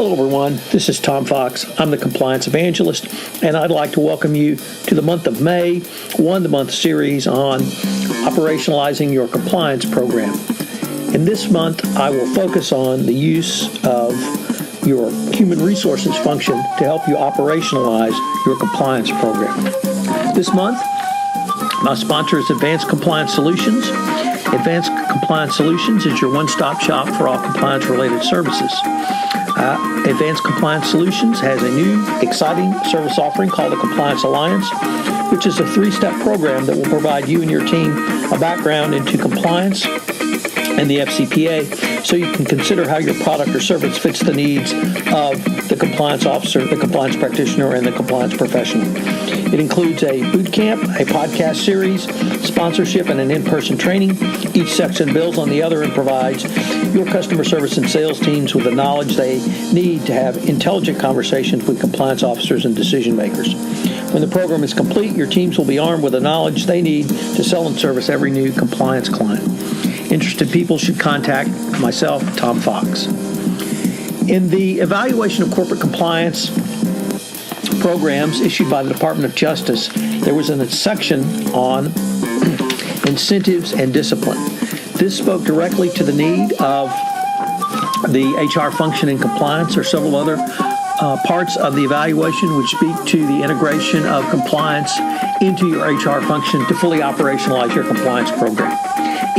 Hello, everyone. This is Tom Fox. I'm the Compliance Evangelist, and I'd like to welcome you to the month of May, one-the-month series on operationalizing your compliance program. In this month, I will focus on the use of your human resources function to help you operationalize your compliance program. This month, my sponsor is Advanced Compliance Solutions. Advanced Compliance Solutions is your one-stop shop for all compliance-related services. Advanced Compliance Solutions has a new, exciting service offering called the Compliance Alliance, which is a three-step program that will provide you and your team a background into compliance and the FCPA, so you can consider how your product or service fits the needs of the compliance officer, the compliance practitioner, and the compliance professional. It includes a boot camp, a podcast series, sponsorship, and an in-person training. Each section builds on the other and provides your customer service and sales teams with the knowledge they need to have intelligent conversations with compliance officers and decision makers. When the program is complete, your teams will be armed with the knowledge they need to sell and service every new compliance client. Interested people should contact myself, Tom Fox. In the evaluation of corporate compliance programs issued by the Department of Justice, there was a section on incentives and discipline. This spoke directly to the need of the HR function in compliance, or several other parts of the evaluation which speak to the integration of compliance into your HR function to fully operationalize your compliance program.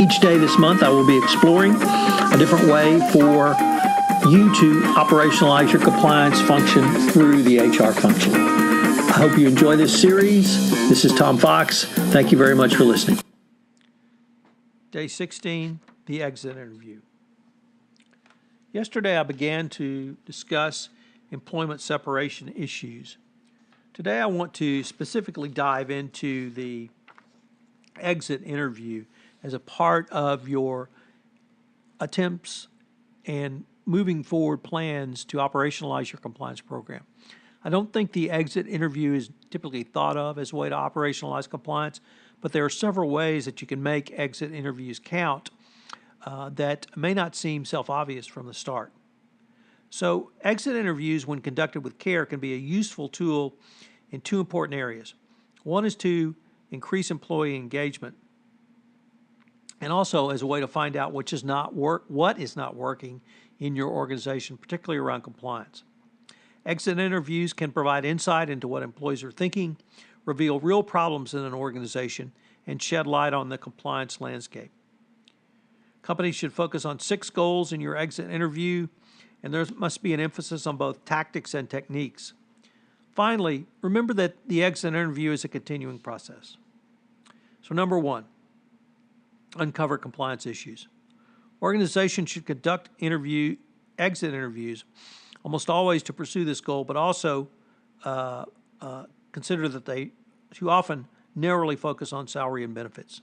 Each day this month, I will be exploring a different way for you to operationalize your compliance function through the HR function. I hope you enjoy this series. This is Tom Fox. Thank you very much for listening. Day 16, the exit interview. Yesterday, I began to discuss employment separation issues. Today, I want to specifically dive into the exit interview as a part of your attempts and moving forward plans to operationalize your compliance program. I don't think the exit interview is typically thought of as a way to operationalize compliance, but there are several ways that you can make exit interviews count that may not seem self-obvious from the start. So exit interviews, when conducted with care, can be a useful tool in two important areas. One is to increase employee engagement, and also as a way to find out what is not working in your organization, particularly around compliance. Exit interviews can provide insight into what employees are thinking, reveal real problems in an organization, and shed light on the compliance landscape. Companies should focus on 6 goals in your exit interview, and there must be an emphasis on both tactics and techniques. Finally, remember that the exit interview is a continuing process. So number 1, uncover compliance issues. Organizations should conduct exit interviews almost always to pursue this goal, but also consider that they too often narrowly focus on salary and benefits.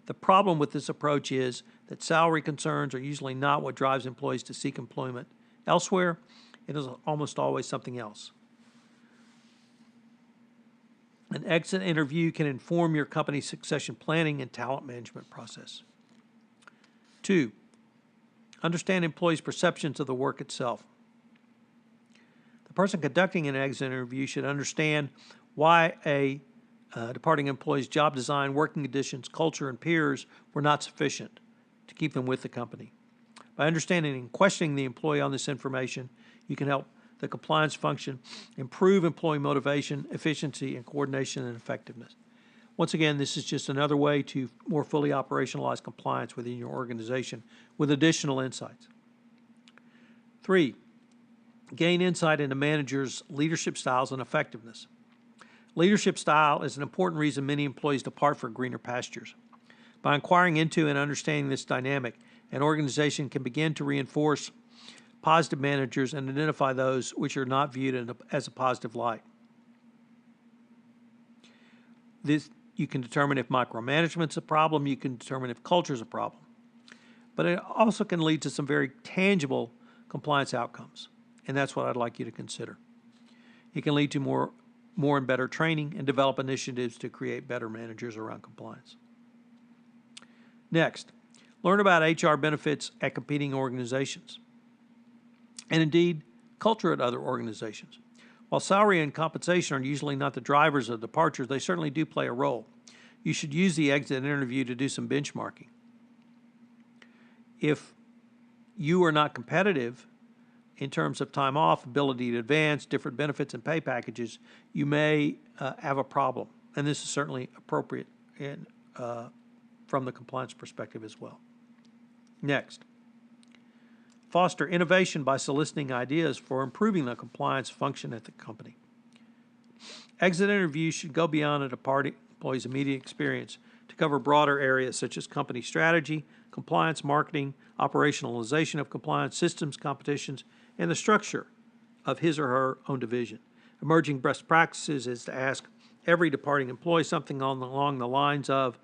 The problem with this approach is that salary concerns are usually not what drives employees to seek employment elsewhere. It is almost always something else. An exit interview can inform your company's succession planning and talent management process. 2, understand employees' perceptions of the work itself. The person conducting an exit interview should understand why a departing employee's job design, working conditions, culture, and peers were not sufficient to keep them with the company. By understanding and questioning the employee on this information, you can help the compliance function improve employee motivation, efficiency, and coordination and effectiveness. Once again, this is just another way to more fully operationalize compliance within your organization with additional insights. 3, gain insight into managers' leadership styles and effectiveness. Leadership style is an important reason many employees depart for greener pastures. By inquiring into and understanding this dynamic, an organization can begin to reinforce positive managers and identify those which are not viewed as a positive light. You can determine if micromanagement's a problem. You can determine if culture is a problem. But it also can lead to some very tangible compliance outcomes, and that's what I'd like you to consider. It can lead to more and better training and develop initiatives to create better managers around compliance. Next, learn about HR benefits at competing organizations. And indeed, culture at other organizations. While salary and compensation are usually not the drivers of departures, they certainly do play a role. You should use the exit interview to do some benchmarking. If you are not competitive in terms of time off, ability to advance, different benefits and pay packages, you may have a problem. And this is certainly appropriate from the compliance perspective as well. Next, foster innovation by soliciting ideas for improving the compliance function at the company. Exit interviews should go beyond a departing employee's immediate experience to cover broader areas such as company strategy, compliance, marketing, operationalization of compliance, systems, competitions, and the structure of his or her own division. Emerging best practices is to ask every departing employee something along the lines of,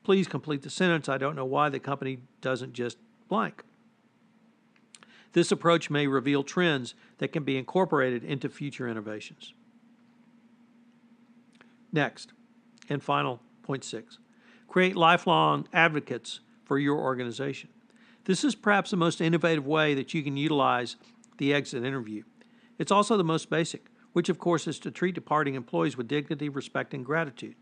please complete the sentence, I don't know why the company doesn't just blank. This approach may reveal trends that can be incorporated into future innovations. Next, and final, point 6, create lifelong advocates for your organization. This is perhaps the most innovative way that you can utilize the exit interview. It's also the most basic, which of course is to treat departing employees with dignity, respect, and gratitude.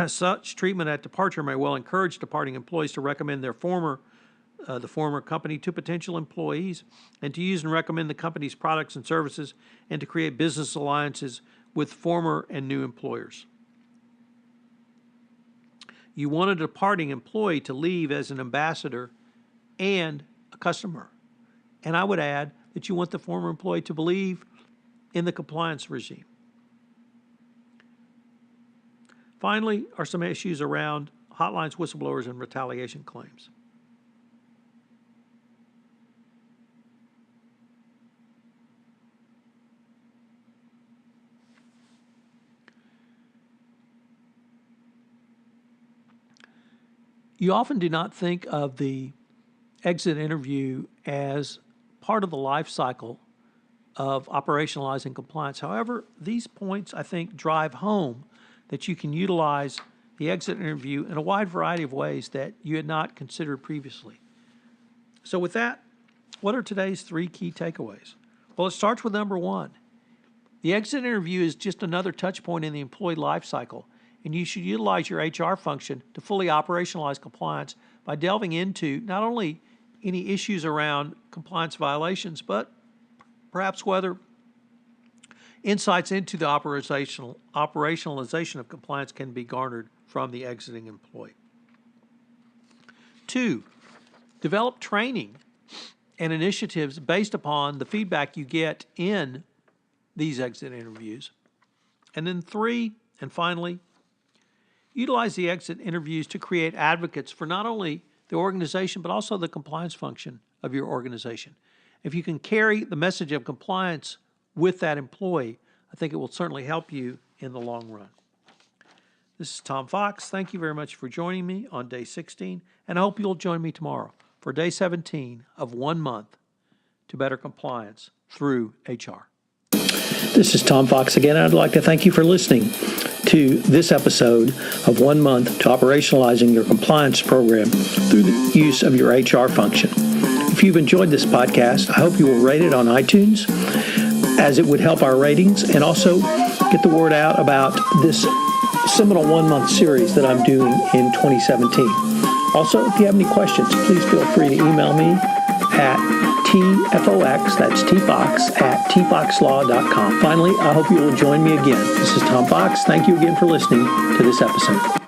Such treatment at departure may well encourage departing employees to recommend the former company to potential employees and to use and recommend the company's products and services and to create business alliances with former and new employers. You want a departing employee to leave as an ambassador and a customer. And I would add that you want the former employee to believe in the compliance regime. Finally, are some issues around hotlines, whistleblowers, and retaliation claims. You often do not think of the exit interview as part of the life cycle of operationalizing compliance. However, these points, I think, drive home that you can utilize the exit interview in a wide variety of ways that you had not considered previously. So with that, what are today's 3 key takeaways? Well, it starts with number 1. The exit interview is just another touch point in the employee life cycle, and you should utilize your HR function to fully operationalize compliance by delving into not only any issues around compliance violations, but perhaps whether insights into the operationalization of compliance can be garnered from the exiting employee. 2, develop training and initiatives based upon the feedback you get in these exit interviews. And then 3, and finally, utilize the exit interviews to create advocates for not only the organization, but also the compliance function of your organization. If you can carry the message of compliance with that employee, I think it will certainly help you in the long run. This is Tom Fox. Thank you very much for joining me on day 16, and I hope you'll join me tomorrow for day 17 of 1 month to better compliance through HR. This is Tom Fox again. I'd like to thank you for listening to this episode of 1 month to operationalizing your compliance program through the use of your HR function. If you've enjoyed this podcast, I hope you will rate it on iTunes, as it would help our ratings, and also get the word out about this seminal 1 month series that I'm doing in 2017. Also, if you have any questions, please feel free to email me at tfox, that's tfox, at tfoxlaw.com. Finally, I hope you will join me again. This is Tom Fox. Thank you again for listening to this episode.